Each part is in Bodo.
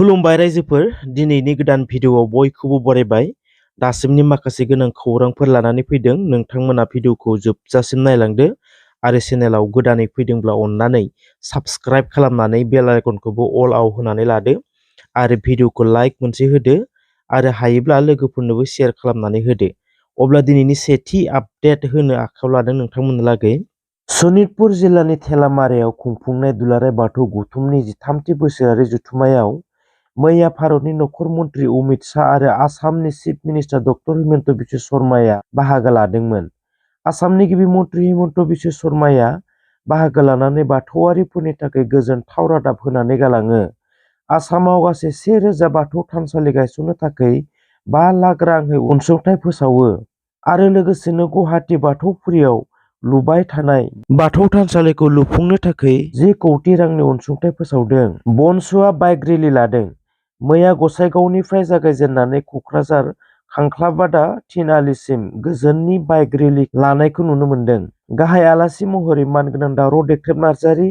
खुलुमबाय रायजोफोर, दिनैनि गोदान भिडिअआव बयखौबो बरायबाय। दासिमनि माखासे गोनां खौरांफोर लानानै फैदों। नोंथांमोना भिडिअखौ जोबजासिम नायलांदो आरो चेनेलाव गोदानै फैदोंब्ला अननानै साबस्क्राइब खालामनानै बेल आइकनखौबो अलआव होनानै लादो आरो भिडिअखौ लाइक मोनसे होदो आरो हायोब्ला लोगोफोरनोबो शेयार खालामनानै होदो। अब्ला दिनैनि सेथि आपडेट होनो आखायाव लादों नोंथांमोननो लागै। सनितपुर जिल्लानि थेलामारायाव खुंफुंनाय दुलाराय बाथौ गौथुमनि 13थि बोसोरारि जथुम्मायाव मैया भारतनि नखर मन्त्रि अमित शाह आरो आसामनि chief minister doctor Himanta Biswa शर्माया बाहागो लादोंमोन। आसामनि गिबि मन्त्रि हिमन्त बिश्व शर्माया बाहागो लानानै बाथौआरिफोरनि थाखाय गोजोनथाव रादाब होनानै गालाङो। आसामाव गासै 1000 बाथौ थानसालि गायसननो थाखाय 5 लाख रांहै अनसुंथाइ फोसावो आरो लोगोसेनो गुवाहाटी बाथौफुरियाव लुबाय थानाय बाथौ थानसालिखौ लुफुंनो थाखाय 10 कौटि रांनि अनसुंथाइ फोसावदों। बनसुआ बाइक रेलि लादों। मैया गसाइगावनिफ्राय जागायजेननानै कक्राझार खांख्लाबादा थिनालिसिम गोजोननि बाइक रेलि लानायखौ नुनो मोन्दों। गाहाय आलासि महरै मानगोनां दावराव देख्रेब नार्जारि,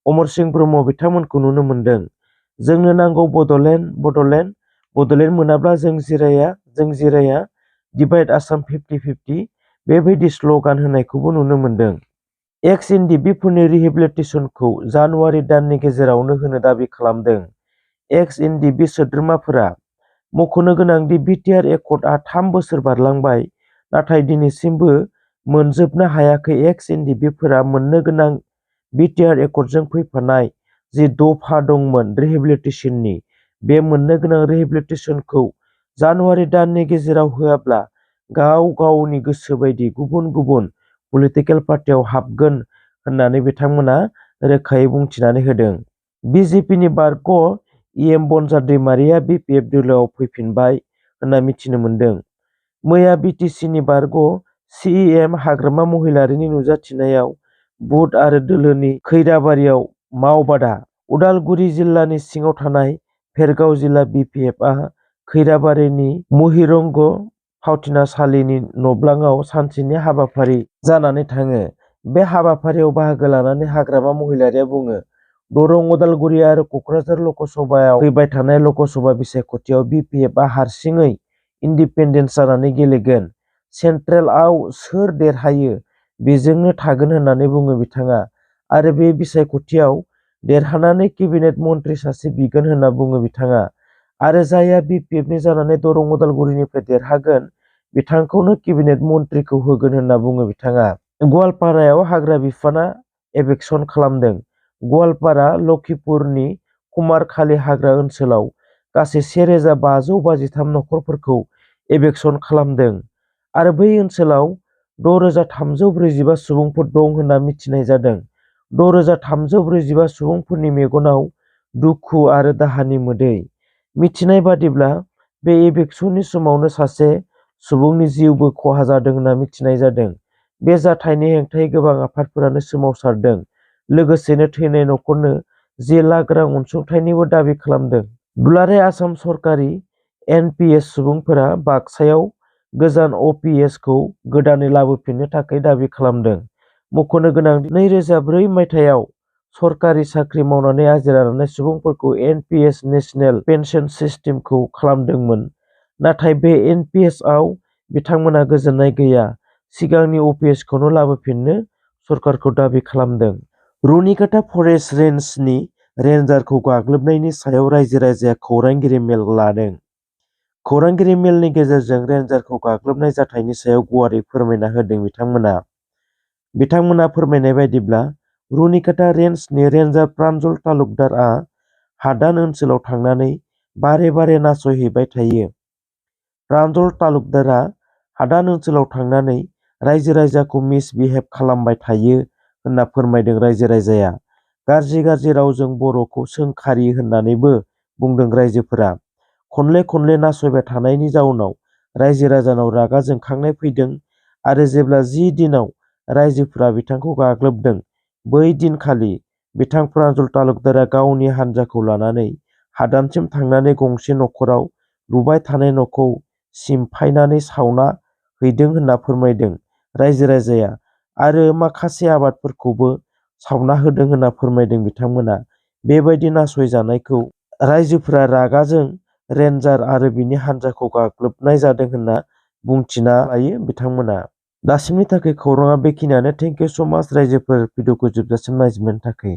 अमर सिंह ब्रह्म बिथांमोनखौ नुनो मोन्दों। जोंनो नांगौ बडलेण्ड, बडलेण्ड, बडलेण्ड मोनाब्ला जों जिराया, डिभाइड आसाम 50-50 बेबायदि स्लगान होनायखौबो नुनो मोन्दों। एक्स एनडिपिफोरनि रिहेबिलिटेसनखौ जानुवारि दाननि गेजेरावनो होनो दाबि खालामदों। एक्स एनडिपि सोद्रोमाफोरा मख'नो गोनांदि बिटिआर एकर्डआ 3 बोसोर बारलांबाय, नाथाय दिनैसिमबो मोनजोबनो हायाखै। एक्स एनडिपिफोरा मोननो गोनां बिटिआर एकर्डजों फैफानाय जि दफा दंमोन रिहेबिलिटेसननि, बे मोननो गोनां रिहेबिलिटेसनखौ जानुवारि दाननि गेजेराव होआब्ला गाव गावनि गोसो बायदि गुबुन गुबुन पलिटिकेल पार्टियाव हाबगोन होननानै बिथांमोना रोखायै बुंथिनानै होदों। बिजेपिनि बारग' इएम बनजार दैमारिया बिपिएफ दोलोआव फैफिनबाय होनना मिथिनो मोन्दों। मैया बिटिसिनि बारग' सिइएम हाग्रामा महिलारिनि नुजाथिनायाव बुध आरो दोलोनि खैराबारियाव मावबादा। उदालगुरि जिल्लानि सिङाव थानाय भेरगाव जिल्ला बिपिएफआ खैराबारिनि महिरंग फावथिनासालिनि नब्लाङाव सानसेनि हाबाफारि जानानै थाङो। बे हाबाफारियाव बाहागो लानानै हाग्रामा महिलारिया बुङो, दरं, उदालगुरि आरो कक्राझार लकसभायाव फैबाय थानाय लकसभा बिसायख'थियाव बिपिएफआ हारसिङै इन्डिपेन्डेन्ट जानानै गेलेगोन। सेन्ट्रेलआव सोर देरहायो बेजोंनो थागोन होननानै बुङो बिथाङा आरो बे बिसायख'थियाव देरहानानै केबिनेट मन्त्रि सासे बिगोन होनना बुङो बिथाङा आरो जायहा बिपिएफनि जानानै दरं उदालगुरिनिफ्राय देरहागोन बिथांखौनो केबिनेट मन्त्रिखौ होगोन होनना बुङो बिथाङा। गवालपारायाव हाग्रा बिफाना एभेक्सन खालामदों। गवालपारा लखिपुरनि कुमारखालि हाग्रा ओनसोलाव गासै 1553 नखरफोरखौ एभेक्सन खालामदों आरो बै ओनसोलाव 6345 सुबुंफोर दं होनना मिथिनाय जादों। 6345 सुबुंफोरनि मेगनाव दुखु आरो दाहानि मोदै। मिथिनाय बादिब्ला बे एभेक्सननि समावनो सासे सुबुंनि जिउबो खहा जादों होनना मिथिनाय जादों। बे जाथायनि हेंथायै गोबां आफादफोरानो सोमावसारदों, लोगोसेनो थैनाय नखरनो 10 लाख रां अनसुंथाइनिबो दाबि खालामदों। दुलाराय आसाम सरकारि एनपिएस सुबुंफोरा बाक्सायाव गोजान अपिएसखौ गोदानै लाबोफिननो थाखाय दाबि खालामदों। मख'नो गोनांदि 2004 मायथाइयाव सरकारि साख्रि मावनानै आजिरा लानाय सुबुंफोरखौ एनपिएस नेशनेल पेन्सन सिस्टेमखौ खालामदोंमोन, नाथाय बे एनपिएसआव बिथांमोना गोजोननाय गैया। सिगांनि अपिएसखौनो लाबोफिननो सरकारखौ दाबि खालामदों। रुनिकाटा फरेस्ट रेन्जनि रेन्जारखौ गाग्लोबनायनि सायाव रायजो-राजाया खौरांगिरि मेल लादों। खौरांगिरि मेलनि गेजेरजों रेन्जारखौ गाग्लोबनाय जाथायनि सायाव गुवारै फोरमायना होदों बिथांमोना फोरमायनाय बायदिब्ला, रुनिकाटा रेन्जनि रेन्जार प्रान्जल तालुकदारआ हादान ओनसोलाव थांनानै बारे बारे नासयहैबाय थायो। प्रान्जल तालुकदारआ हादान ओनसोलाव थांनानै रायजो-राजाखौ मिसबिहेभ खालामबाय थायो होनना फोरमायदों रायजो-राजाया। गाज्रि रावजों बर'खौ सोंखारि होननानैबो बुंदों रायजोफोरा। खनले नासयबाय थानायनि जाउनाव रायजो-राजानाव रागा जोंखांनाय फैदों आरो जेब्ला 10 दिनाव रायजोफोरा बिथांखौ गाग्लोबदों, बै दिनखालि बिथां प्रान्जल तालुकदारआ गावनि हानजाखौ लानानै हादानसिम थांनानै गंसे नखराव लुबाय थानाय न'खौ सिमफायनानै सावना हैदों होनना फोरमायदों रायजो-राजाया आरो माखासे आबादफोरखौबो सावना होदों होनना फोरमायदों बिथांमोना। बेबायदि नासयजानायखौ रायजोफोरा रागाजों रेन्जार आरो बिनि हान्जाखौ गाग्लोबनाय जादों होनना बुंथिना लायो बिथांमोना। दासिमनि थाखाय खौराङा बेखिनियानो। थेंक इउ स' माच रायजोफोर भिडिअखौ जोबजासिम नायजोबनायनि थाखाय।